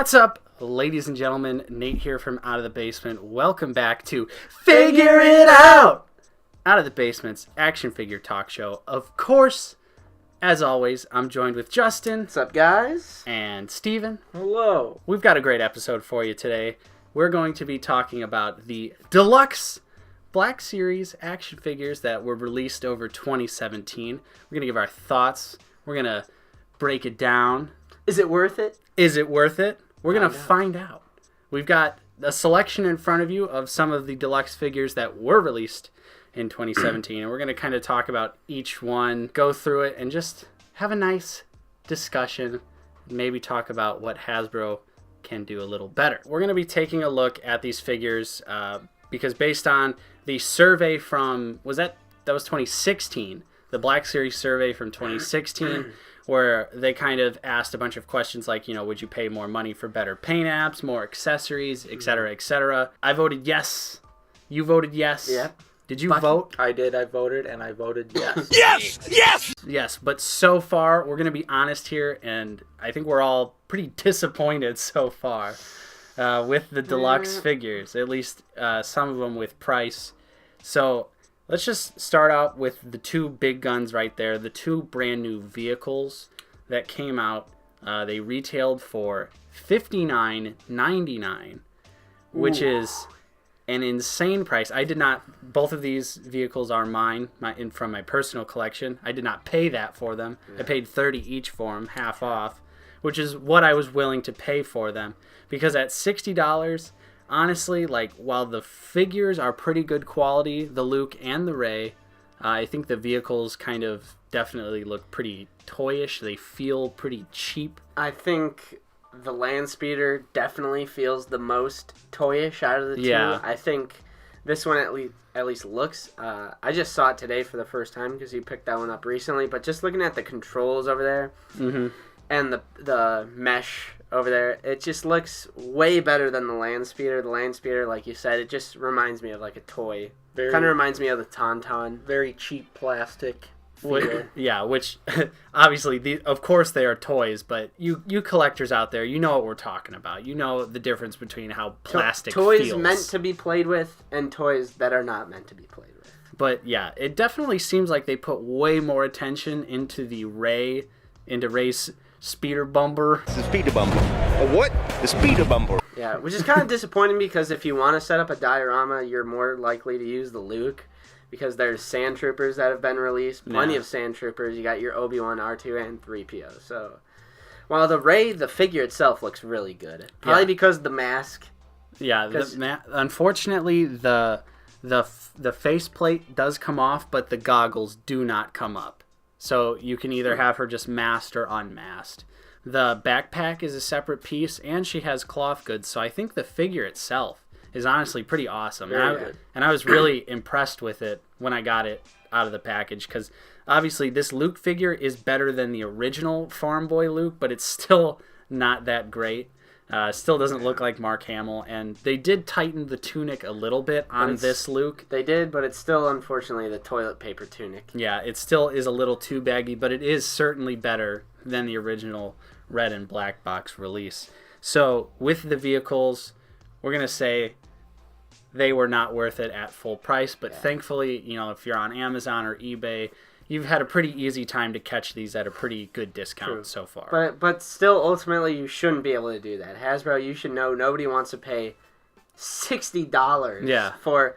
What's up, ladies and gentlemen? Nate here from Out of the Basement. Welcome back to Figure It Out! Out of the Basement's action figure talk show. Of course, as always, I'm joined with Justin. What's up, guys? And Steven. Hello. We've got a great episode for you today. We're going to be talking about the Deluxe Black Series action figures that were released over 2017. We're going to give our thoughts. We're going to break it down. Is it worth it? Is it worth it? We're going to find out. We've got a selection in front of you of some of the Deluxe figures that were released in 2017. And we're going to kind of talk about each one, go through it, and just have a nice discussion. Maybe talk about what Hasbro can do a little better. We're going to be taking a look at these figures because based on the survey from, that was 2016, the Black Series survey from 2016, where they kind of asked a bunch of questions like, would you pay more money for better paint apps, more accessories, etc., etc. I voted yes. You voted yes. Yeah. Did you vote? I did. I voted, and I voted yes. Yes! Yes! Yes, but so far, we're going to be honest here, and I think we're all pretty disappointed so far with the Deluxe figures, at least some of them with price. So let's just start out with the two big guns right there, the two brand new vehicles that came out. They retailed for $59.99, which is an insane price. I did not, both of these vehicles are mine, from my personal collection. I did not pay that for them. Yeah. I paid $30 each for them, half off, which is what I was willing to pay for them. Because at $60, honestly, while the figures are pretty good quality, the Luke and the Rey, I think the vehicles kind of definitely look pretty toyish. They feel pretty cheap. I think the Land Speeder definitely feels the most toyish out of the two. Yeah. I think this one at least looks. I just saw it today for the first time because you picked that one up recently. But just looking at the controls over there and the mesh over there, it just looks way better than the Land Speeder. The Land Speeder, like you said, it just reminds me of like a toy. Kind of reminds me of the Tauntaun. Very cheap plastic. Which obviously, of course they are toys, but you collectors out there, you know what we're talking about. You know the difference between how plastic toys feels. Meant to be played with and toys that are not meant to be played with. But yeah, it definitely seems like they put way more attention into Rey's speeder bumper. The speeder bumper. A what? The speeder bumper. Yeah, which is kind of disappointing because if you want to set up a diorama, you're more likely to use the Luke. Because there's Sand Troopers that have been released. Plenty of Sand Troopers. You got your Obi-Wan, R2, and 3PO. So, while the Rey, the figure itself looks really good. Probably because of the mask. Yeah, unfortunately, the faceplate does come off, but the goggles do not come up. So, you can either have her just masked or unmasked. The backpack is a separate piece, and she has cloth goods. So, I think the figure itself is honestly pretty awesome. And I was really impressed with it when I got it out of the package because obviously this Luke figure is better than the original Farm Boy Luke, but it's still not that great. Still doesn't look like Mark Hamill, and they did tighten the tunic a little bit on this Luke. They did, but it's still unfortunately the toilet paper tunic. Yeah, it still is a little too baggy, but it is certainly better than the original red and black box release. So with the vehicles, we're going to say they were not worth it at full price, but thankfully, if you're on Amazon or eBay, you've had a pretty easy time to catch these at a pretty good discount so far. But still, ultimately, you shouldn't be able to do that. Hasbro, you should know nobody wants to pay $60 for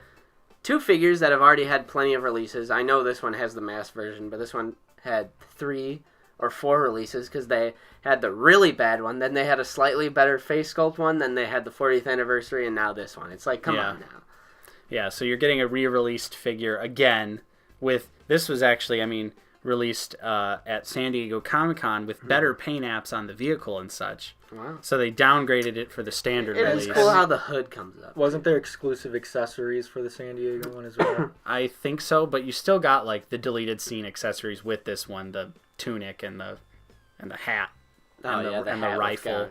two figures that have already had plenty of releases. I know this one has the mass version, but this one had 3 or 4 releases because they had the really bad one, then they had a slightly better face sculpt one, then they had the 40th anniversary, and now this one. It's like, come on now. Yeah, so you're getting a re-released figure again with, this was actually, released at San Diego Comic-Con with better paint apps on the vehicle and such. Wow. So they downgraded it for the standard release. It is cool how the hood comes up. Wasn't there exclusive accessories for the San Diego one as well? I think so, but you still got the deleted scene accessories with this one, the tunic and the hat and the rifle.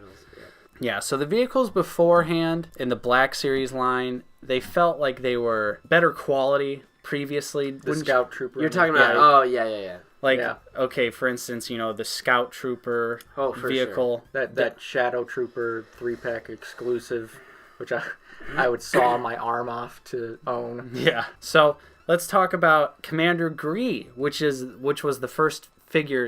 Yeah, so the vehicles beforehand in the Black Series line, they felt like they were better quality previously. The Scout Trooper. You're talking about, yeah. Like, Yeah. okay, for instance, the Scout Trooper Oh, for vehicle. That Shadow Trooper 3-pack exclusive, which I would saw my arm off to own. Yeah. So let's talk about Commander Gree, which was the first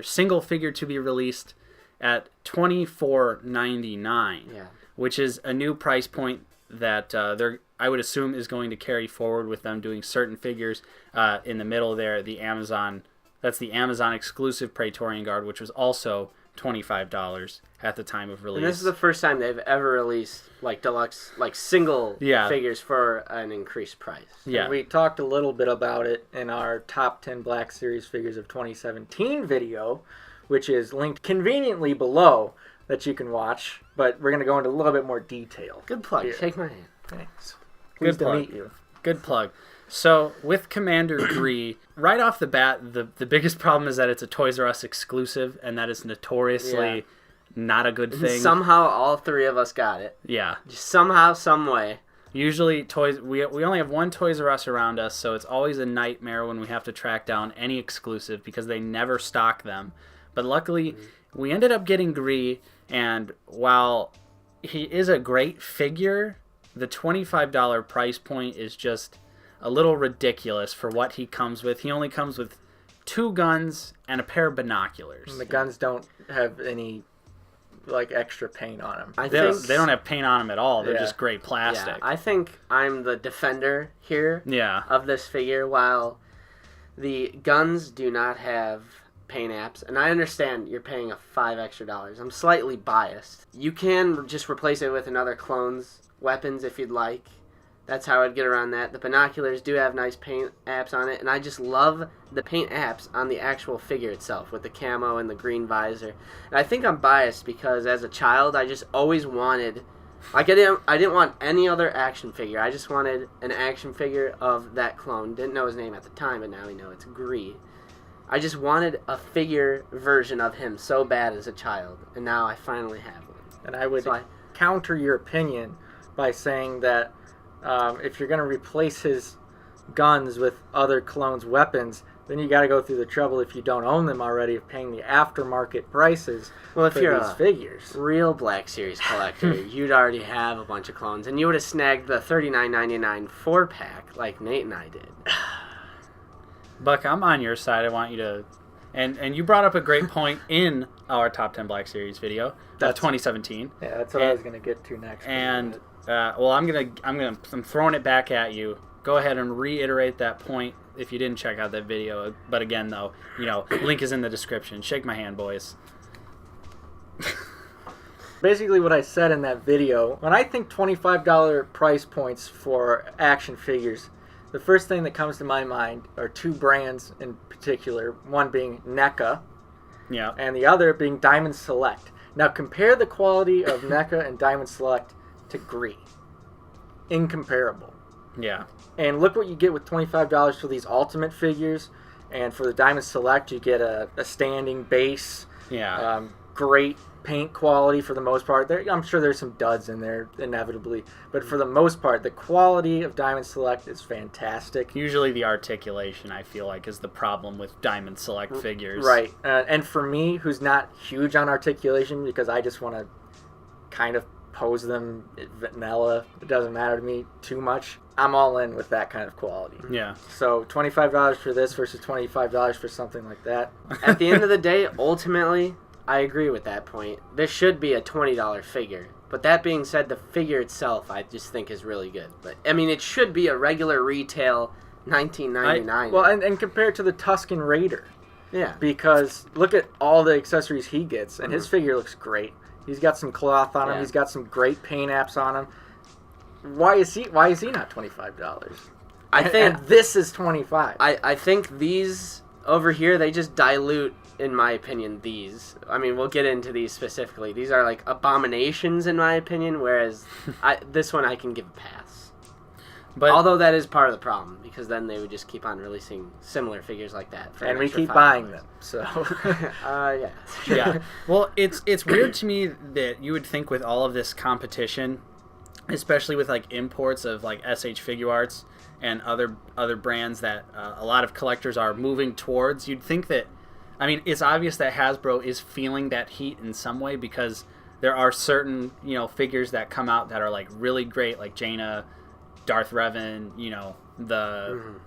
single figure to be released at $24.99. Yeah. Which is a new price point that I would assume is going to carry forward with them doing certain figures in the middle there. That's the Amazon exclusive Praetorian Guard, which was also $25 at the time of release. And this is the first time they've ever released like deluxe, like single figures for an increased price. Yeah. And we talked a little bit about it in our top 10 Black Series figures of 2017 video, which is linked conveniently below that you can watch. But we're going to go into a little bit more detail. Good plug. Here. Shake my hand. Thanks. Good Pleased to plug. meet you. Good plug. So with Commander Gree, right off the bat, the biggest problem is that it's a Toys R Us exclusive, and that is notoriously not a good thing. Somehow all three of us got it. Yeah. Just somehow, some way. Usually we only have one Toys R Us around us, so it's always a nightmare when we have to track down any exclusive because they never stock them. But luckily, we ended up getting Gree, and while he is a great figure, the $25 price point is just a little ridiculous for what he comes with. He only comes with 2 guns and a pair of binoculars. And the guns don't have any like extra paint on them. I They think don't have paint on them at all. They're Yeah. just great plastic. Yeah, I think I'm the defender here Yeah. of this figure, while the guns do not have paint apps, and I understand you're paying $5 extra. I'm slightly biased. You can just replace it with another clone's weapons if you'd like. That's how I'd get around that. The binoculars do have nice paint apps on it, and I just love the paint apps on the actual figure itself with the camo and the green visor. And I think I'm biased because as a child, I just always wanted, like I didn't want any other action figure. I just wanted an action figure of that clone. Didn't know his name at the time, but now we know it's Gree. I just wanted a figure version of him so bad as a child, and now I finally have one. And I would So counter your opinion by saying that if you're going to replace his guns with other clones' weapons, then you got to go through the trouble, if you don't own them already, of paying the aftermarket prices Well, if for you're these a figures. real Black Series collector, you'd already have a bunch of clones, and you would have snagged the $39.99 4-pack like Nate and I did. Buck, I'm on your side. I want you to, and you brought up a great point in our top 10 Black Series video of 2017. Yeah, that's what I was going to get to next. And well, I'm throwing it back at you. Go ahead and reiterate that point if you didn't check out that video. But again, though, link is in the description. Shake my hand, boys. Basically what I said in that video, when I think $25 price points for action figures, the first thing that comes to my mind are 2 brands in particular, one being NECA Yeah. and the other being Diamond Select. Now compare the quality of NECA and Diamond Select to Gree. Incomparable. Yeah. And look what you get with $25 for these Ultimate figures, and for the Diamond Select you get a standing base. Yeah. Great paint quality for the most part. I'm sure there's some duds in there, inevitably. But for the most part, the quality of Diamond Select is fantastic. Usually the articulation, I feel like, is the problem with Diamond Select figures. Right. And for me, who's not huge on articulation, because I just want to kind of pose them vanilla, it doesn't matter to me too much, I'm all in with that kind of quality. Yeah. So $25 for this versus $25 for something like that. At the end of the day, ultimately, I agree with that point. This should be a $20 figure. But that being said, the figure itself I just think is really good. But I mean, it should be a regular retail $19.99. Well, and compared to the Tusken Raider. yeah. Because look at all the accessories he gets, and his figure looks great. He's got some cloth on him. Yeah. He's got some great paint apps on him. Why is he not $25? I think and this is $25. I think these over here, they just dilute, in my opinion, these. I mean, we'll get into these specifically. These are like abominations, in my opinion, whereas this one I can give a pass. But Although that is part of the problem, because then they would just keep on releasing similar figures like that. For and an we extra keep $5. buying them. So Yeah. yeah. Well, it's weird to me that you would think with all of this competition, especially with like imports of like SH Figure Arts and other brands that a lot of collectors are moving towards, you'd think that I mean, it's obvious that Hasbro is feeling that heat in some way because there are certain, figures that come out that are like really great, like Jaina, Darth Revan, the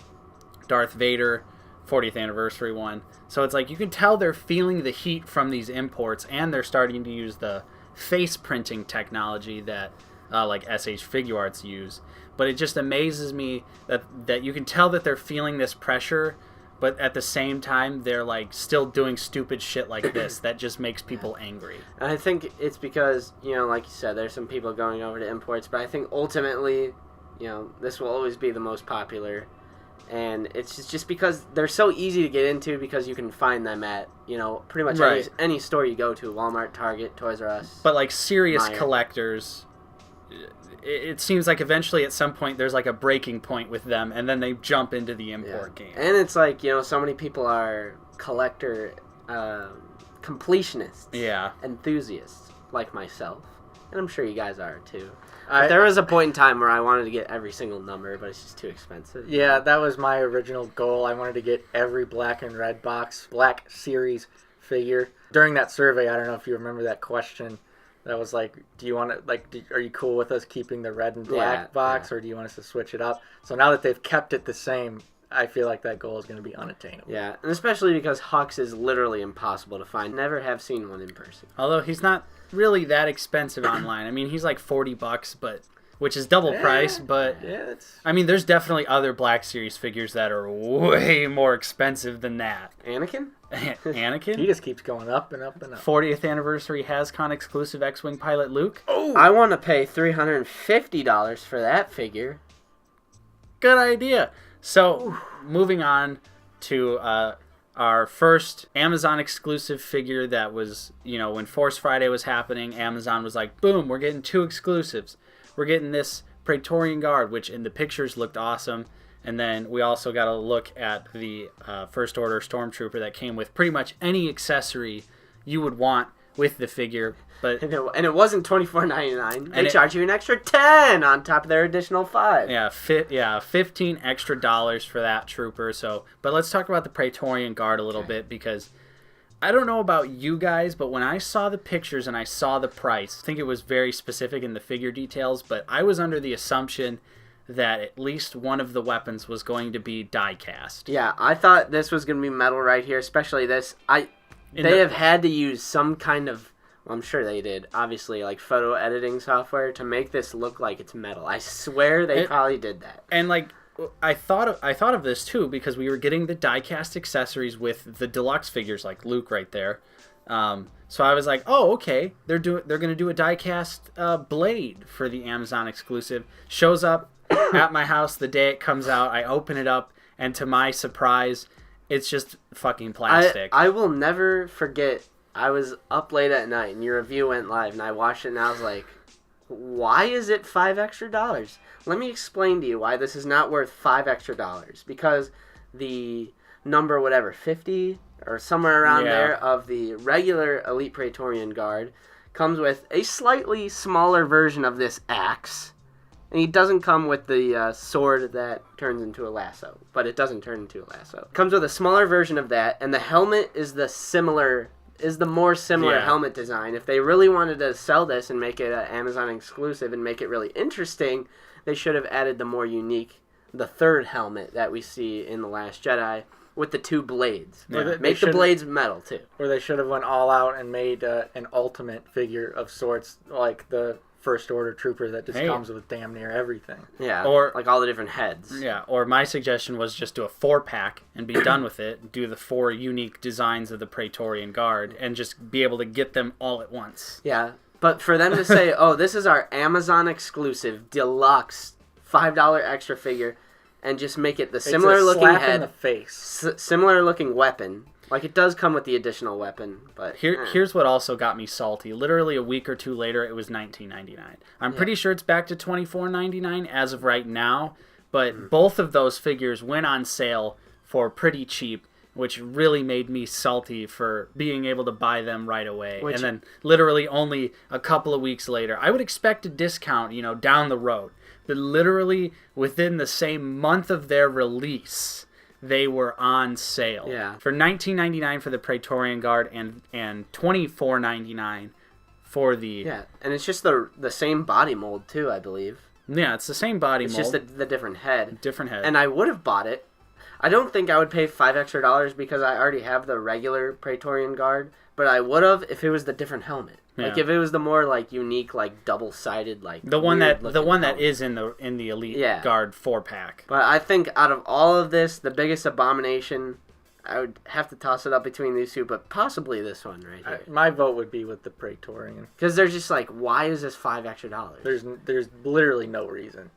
Darth Vader 40th anniversary one. So it's like you can tell they're feeling the heat from these imports, and they're starting to use the face printing technology that like SH Figuarts use. But it just amazes me that you can tell that they're feeling this pressure, but at the same time they're like still doing stupid shit like this that just makes people angry. And I think it's because, like you said, there's some people going over to imports, but I think ultimately, this will always be the most popular. And it's just because they're so easy to get into because you can find them at, pretty much any store you go to, Walmart, Target, Toys R Us. But like serious collectors, it seems like eventually at some point there's like a breaking point with them, and then they jump into the import game. And it's like, so many people are collector completionists, enthusiasts like myself, and I'm sure you guys are too. There was a point in time where I wanted to get every single number, but it's just too expensive. Yeah, that was my original goal. I wanted to get every black and red box, Black Series figure. During that survey, I don't know if you remember that question. That was like, do you want to, are you cool with us keeping the red and black box, or do you want us to switch it up? So now that they've kept it the same, I feel like that goal is going to be unattainable. Yeah, and especially because Hux is literally impossible to find. Never have seen one in person. Although he's not really that expensive online. I mean, he's like $40, but which is double price. But I mean, there's definitely other Black Series figures that are way more expensive than that. Anakin? Anakin? He just keeps going up and up and up. 40th anniversary HasCon exclusive X-Wing pilot Luke. Oh, I want to pay $350 for that figure. Good idea. So, moving on to our first Amazon exclusive figure that was, when Force Friday was happening, Amazon was like, boom, we're getting 2 exclusives. We're getting this Praetorian Guard, which in the pictures looked awesome. And then we also got a look at the First Order Stormtrooper that came with pretty much any accessory you would want with the figure. But and it wasn't $24.99. They charge you an extra $10 on top of their additional $5. Yeah, $15 extra for that trooper. So, but let's talk about the Praetorian Guard a little bit, because I don't know about you guys, but when I saw the pictures and I saw the price, I think it was very specific in the figure details, but I was under the assumption that at least one of the weapons was going to be die cast. Yeah, I thought this was going to be metal right here, especially this. They have had to use some kind of, well, I'm sure they did, obviously, like photo editing software to make this look like it's metal. I swear they probably did that. And like, I thought of this too, because we were getting the die cast accessories with the deluxe figures like Luke right there. So I was like, oh, okay, they're going to do a die cast blade for the Amazon exclusive. Shows up at my house the day it comes out. I open it up, and to my surprise, it's just fucking plastic. I will never forget. I was up late at night, and your review went live, and I watched it, and I was like, why is it $5 extra? Let me explain to you why this is not worth $5 extra. Because the number, 50 or somewhere around there of the regular Elite Praetorian Guard comes with a slightly smaller version of this axe. And he doesn't come with the sword that turns into a lasso, but it doesn't turn into a lasso. Comes with a smaller version of that, and the helmet is the more similar helmet design. If they really wanted to sell this and make it an Amazon exclusive and make it really interesting, they should have added the more unique, the third helmet that we see in The Last Jedi with the 2 blades. Yeah. Make the blades metal too. Or they should have went all out and made an ultimate figure of sorts, like the First Order Trooper that just comes with damn near everything. Yeah, or like all the different heads. Yeah, or my suggestion was just do a 4-pack and be done with it. Do the 4 unique designs of the Praetorian Guard and just be able to get them all at once. Yeah, but for them to say, oh, this is our Amazon exclusive deluxe $5 extra figure, and just make it the similar looking head, in the face, similar looking weapon. Like, it does come with the additional weapon, but... Here's what also got me salty. Literally a week or two later, it was $19.99. I'm pretty sure it's back to $24.99 as of right now, but both of those figures went on sale for pretty cheap, which really made me salty for being able to buy them right away. And then literally only a couple of weeks later, I would expect a discount, down the road. But literally within the same month of their release, they were on sale. Yeah. For $19.99 for the Praetorian Guard and $24.99 for the... Yeah, and it's just the same body mold, too, I believe. Yeah, it's the same body mold. It's just the different head. Different head. And I would have bought it. I don't think I would pay $5 extra because I already have the regular Praetorian Guard, but I would have if it was the different helmet. Yeah. Like if it was the more like unique, like double-sided, like the one that helmet. is in the Elite Guard 4-pack. But I think out of all of this, the biggest abomination, I would have to toss it up between these two, but possibly this one right here. My vote would be with the Praetorian. Because they're just like, why is this $5 extra? There's literally no reason.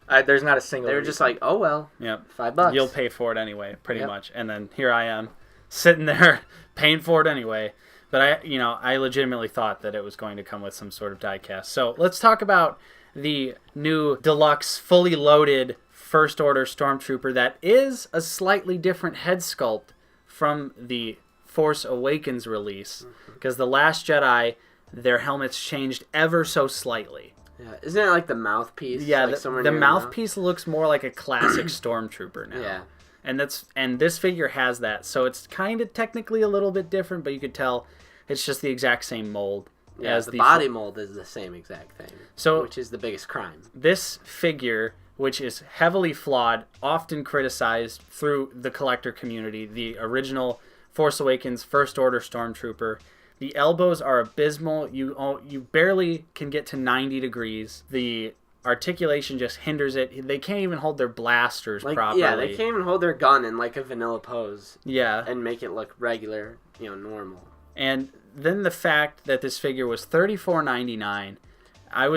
There's not a single. They were just like, oh well, yep, $5. You'll pay for it anyway, pretty much. And then here I am, sitting there paying for it anyway. But I legitimately thought that it was going to come with some sort of diecast. So let's talk about the new deluxe, fully loaded First Order Stormtrooper. That is a slightly different head sculpt from the Force Awakens release, because the Last Jedi, their helmets changed ever so slightly. Yeah, isn't it like the mouthpiece? Yeah, like the mouthpiece looks more like a classic Stormtrooper now. Yeah. And this figure has that, so it's kind of technically a little bit different, but you could tell it's just the exact same mold. Yeah, the body mold is the same exact thing, which is the biggest crime. This figure, which is heavily flawed, often criticized through the collector community, the original Force Awakens First Order Stormtrooper, the elbows are abysmal. You barely can get to 90 degrees. The articulation just hinders it. They can't even hold their blasters properly. Yeah, they can't even hold their gun in like a vanilla pose. Yeah. And make it look regular, normal. And then the fact that this figure was $34.99, I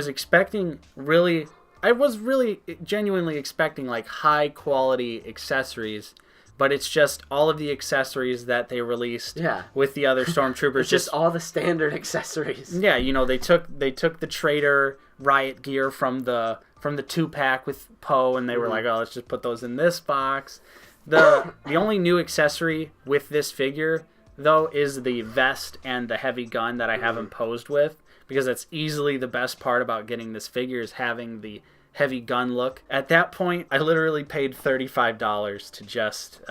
was really genuinely expecting like high quality accessories, but it's just all of the accessories that they released with the other Stormtroopers. It's just all the standard accessories. Yeah, they took the Trader riot gear from the 2-pack with Poe, and they were like, oh, let's just put those in this box. The only new accessory with this figure, though, is the vest and the heavy gun that I haven't posed with, because that's easily the best part about getting this figure, is having the heavy gun look. At that point, I literally paid $35 to just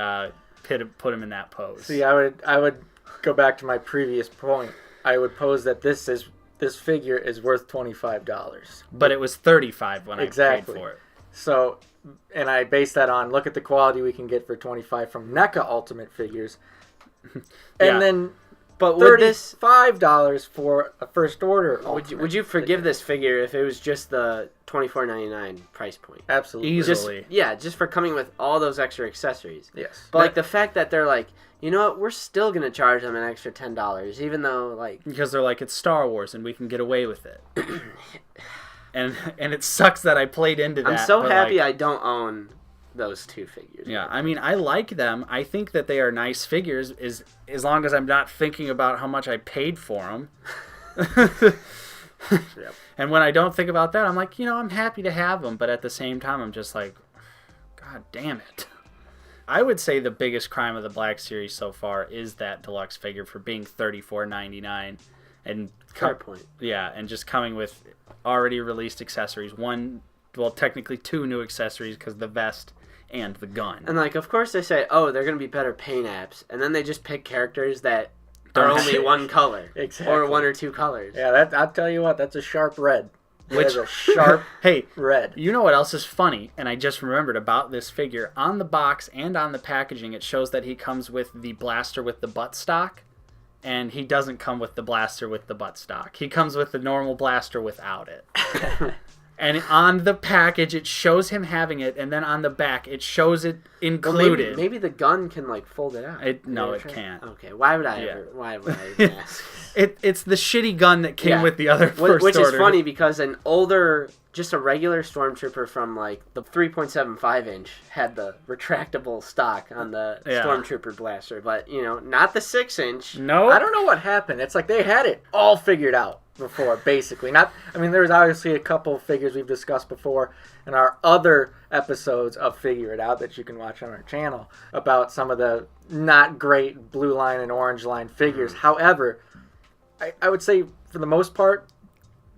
put him in that pose. See, I would go back to my previous point. I would pose that this figure is worth $25. But it was $35 when I paid for it. So, and I base that on, look at the quality we can get for $25 from NECA Ultimate Figures. And then but would $35 for a First Order. Would you forgive this figure if it was just the $24.99 price point? Absolutely. Easily. Just for coming with all those extra accessories. Yes. But like the fact that they're like, you know what, we're still going to charge them an extra $10, even though like... Because they're like, it's Star Wars and we can get away with it. and it sucks that I played into that. I'm so happy I don't own those two figures. Yeah, I mean, I like them. I think that they are nice figures, as long as I'm not thinking about how much I paid for them. Yep. And when I don't think about that, I'm like, I'm happy to have them, but at the same time, I'm just like, God damn it. I would say the biggest crime of the Black Series so far is that deluxe figure for being $34.99 and fair point. Yeah, and just coming with already released accessories. Technically two new accessories, because the vest and the gun. And like, of course they say, oh, they're going to be better paint apps, and then they just pick characters that are only one color. Exactly. Or one or two colors. Yeah, I'll tell you what, that's a sharp red. Which is a sharp red. You know what else is funny, and I just remembered about this figure? On the box and on the packaging, it shows that he comes with the blaster with the buttstock, and he doesn't come with the blaster with the buttstock. He comes with the normal blaster without it. And on the package, it shows him having it, and then on the back, it shows it included. Well, maybe the gun can like fold it out. It can't. Okay, why would I ever? Why would I even ask? It's the shitty gun that came with the other First Which Order. is funny because an older, just a regular Stormtrooper from like the 3.75 inch had the retractable stock on the Stormtrooper blaster, but not the 6 inch. No, I don't know what happened. It's like they had it all figured out before, basically. There was obviously a couple figures we've discussed before in our other episodes of Figure It Out that you can watch on our channel about some of the not great blue line and orange line figures. However, I would say for the most part,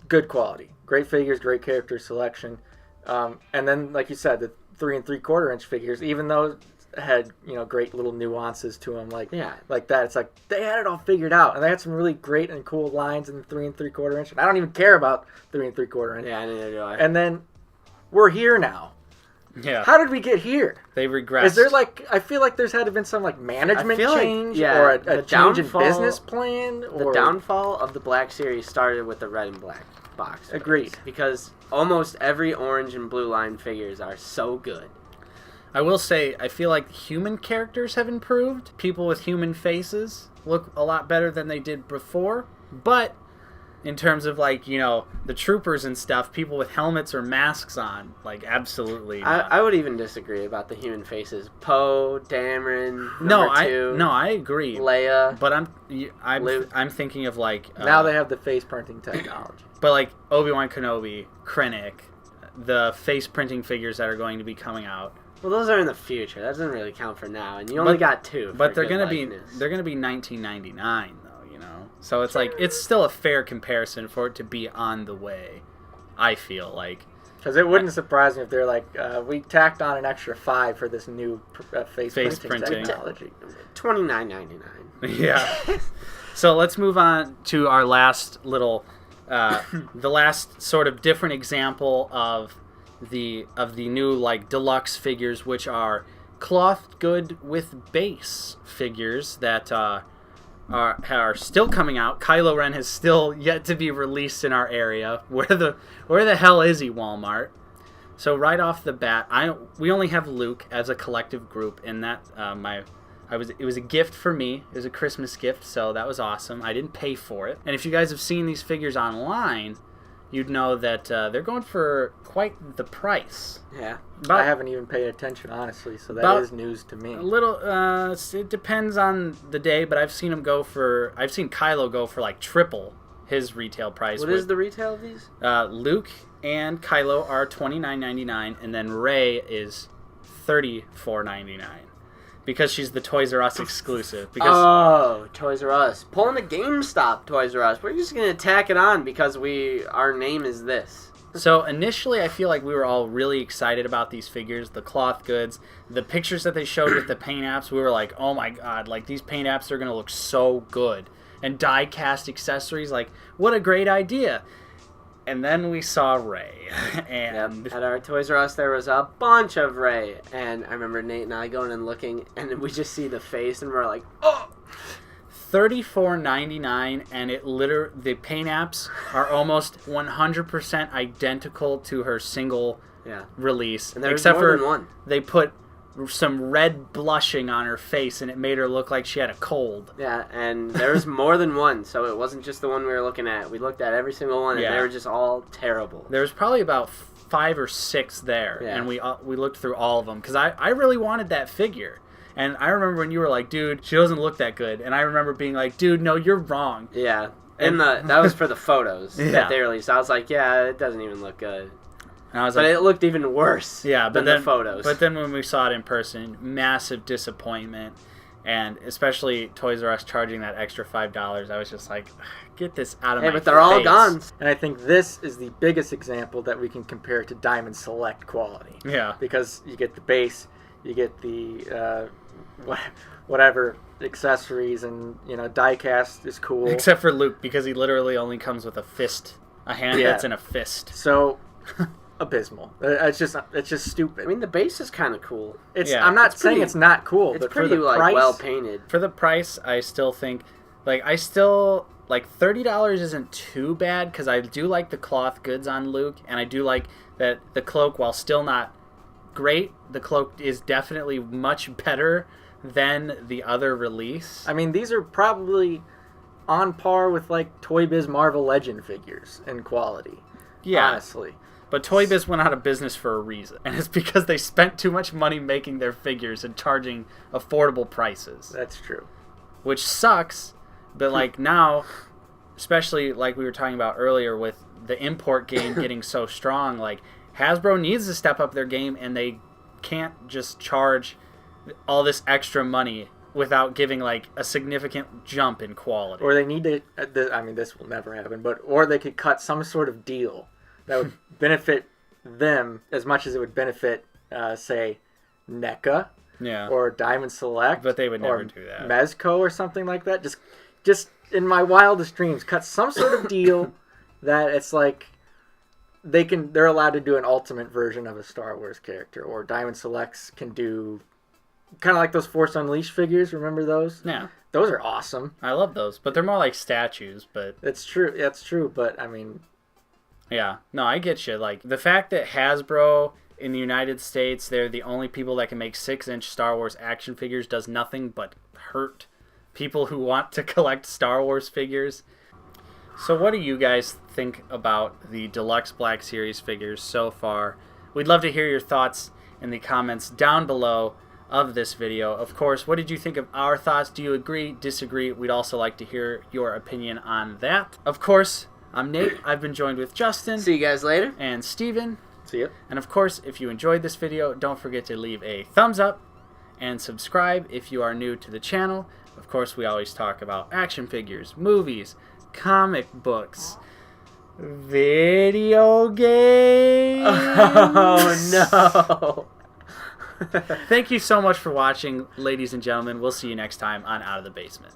good quality. Great figures, great character selection. And then, like you said, the 3 3/4 inch figures, even though had great little nuances to them, like that. It's like they had it all figured out, and they had some really great and cool lines in the 3 3/4 inch. And I don't even care about 3 3/4 inch. Yeah, neither do I. And then we're here now. Yeah. How did we get here? They regressed. Is there I feel like there's had to have been some management change or a change in business plan. The downfall of the Black Series started with the red and black box. Agreed. Because almost every orange and blue line figures are so good. I will say, I feel like human characters have improved. People with human faces look a lot better than they did before. But in terms of the troopers and stuff, people with helmets or masks on, absolutely not. I would even disagree about the human faces. Poe, Dameron, I agree. Leia. But I'm thinking of now they have the face printing technology. But Obi-Wan Kenobi, Krennic, the face printing figures that are going to be coming out. Well, those are in the future. That doesn't really count for now, and you only got 2. But they're gonna be $19.99 though. So it's it's still a fair comparison for it to be on the way, I feel like. Because it wouldn't surprise me if they're we tacked on an extra $5 for this new face printing technology. $29.99. Yeah. So let's move on to our last little, the last sort of different example of the new deluxe figures, which are cloth good with base figures that are still coming out. Kylo Ren has still yet to be released in our area. Where the hell is he, Walmart? So right off the bat, we only have Luke as a collective group, and that it was a gift for me. It was a Christmas gift, so that was awesome. I didn't pay for it. And if you guys have seen these figures online, you'd know that they're going for quite the price. Yeah. I haven't even paid attention, honestly, so that is news to me. A little, it depends on the day, but I've seen Kylo go for triple his retail price. What is the retail of these? Luke and Kylo are $29.99, and then Rey is $34.99. Because she's the Toys R Us exclusive. Toys R Us. Pulling the GameStop Toys R Us. We're just going to tack it on because our name is this. So initially I feel like we were all really excited about these figures, the cloth goods, the pictures that they showed with the paint apps. We were like, oh my god, these paint apps are going to look so good. And die cast accessories, what a great idea. And then we saw Rey. And at our Toys R Us, there was a bunch of Rey. And I remember Nate and I going and looking, and we just see the face, and we're like, oh! $34.99, and the paint apps are almost 100% identical to her single release. And there's more than one. They put some red blushing on her face, and it made her look like she had a cold. Yeah, and there was more than one, so it wasn't just the one we were looking at. We looked at every single one, and they were just all terrible. There was probably about 5 or 6 there, and we looked through all of them, because I really wanted that figure. And I remember when you were like, dude, she doesn't look that good. And I remember being like, dude, no, you're wrong. Yeah. And that was for the photos that they released. I was like, yeah, it doesn't even look good. And I was but it looked even worse than the photos. But then when we saw it in person, massive disappointment. And especially Toys R Us charging that extra $5, I was just like, get this out of my face. But they're all gone. And I think this is the biggest example that we can compare to Diamond Select quality. Yeah. Because you get the base, you get the whatever accessories, and die cast is cool. Except for Luke, because he literally only comes with a hand that's in a fist. So abysmal. It's just stupid. I mean, the base is kind of cool. I'm not saying it's not cool. It's but pretty for the price, well painted. For the price, I still think $30 isn't too bad, because I do like the cloth goods on Luke, and I do like that the cloak, while still not great, the cloak is definitely much better than the other release. I mean, these are probably on par with Toy Biz Marvel Legend figures in quality. Yeah, honestly. But Toy Biz went out of business for a reason, and it's because they spent too much money making their figures and charging affordable prices. That's true. Which sucks, but now, especially we were talking about earlier with the import game getting so strong, Hasbro needs to step up their game, and they can't just charge all this extra money without giving a significant jump in quality. Or they need to, this will never happen, or they could cut some sort of deal that would benefit them as much as it would benefit, say, NECA Yeah. or Diamond Select. But they would never or do that. Mezco or something like that. Just in my wildest dreams, cut some sort of deal that it's like they're allowed to do an ultimate version of a Star Wars character, or Diamond Selects can do kind of like those Force Unleashed figures. Remember those? Yeah. Those are awesome. I love those, but they're more like statues. But It's true. That's true. But I mean, yeah, no, I get you. Like the fact that Hasbro in the United States, they're the only people that can make 6-inch Star Wars action figures, does nothing but hurt people who want to collect Star Wars figures. So what do you guys think about the Deluxe Black Series figures so far? We'd love to hear your thoughts in the comments down below of this video. Of course, what did you think of our thoughts? Do you agree, disagree? We'd also like to hear your opinion on that. Of course, I'm Nate. I've been joined with Justin. See you guys later. And Steven. see ya. And of course, if you enjoyed this video, don't forget to leave a thumbs up and subscribe if you are new to the channel. Of course, we always talk about action figures, movies, comic books, video games. Oh no. Thank you so much for watching, ladies and gentlemen. We'll see you next time on Out of the Basement.